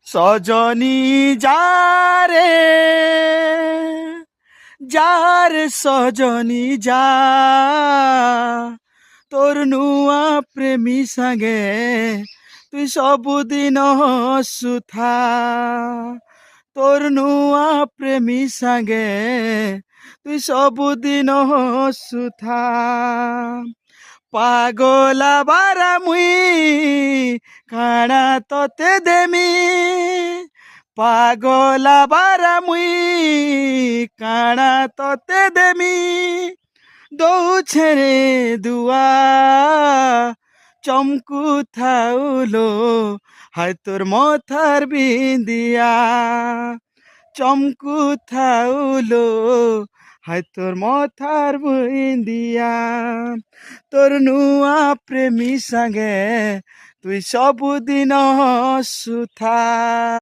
সজনী যারে যার সজনী যা তোর নুয়া প্রেমী সাগে তুই ସବୁଦିନ ହସୁଥା তোর নুয়া প্রেমী সাগে তুই ସବୁଦିନ ହସୁଥା পাগলা বারা মুই কাଣା ততে দেমি পাগলা বারা মুই কাଣା ততে দেমি দৌছে রে দুয়া চমকু থাউলো হায় তোর মথার বিন্দিয়া চমকু থাউলো হায় তোর মথার বিন্দিয়া তোর নুয়া প্রেমী সাগে তুই ସବୁଦିନ ହସୁଥା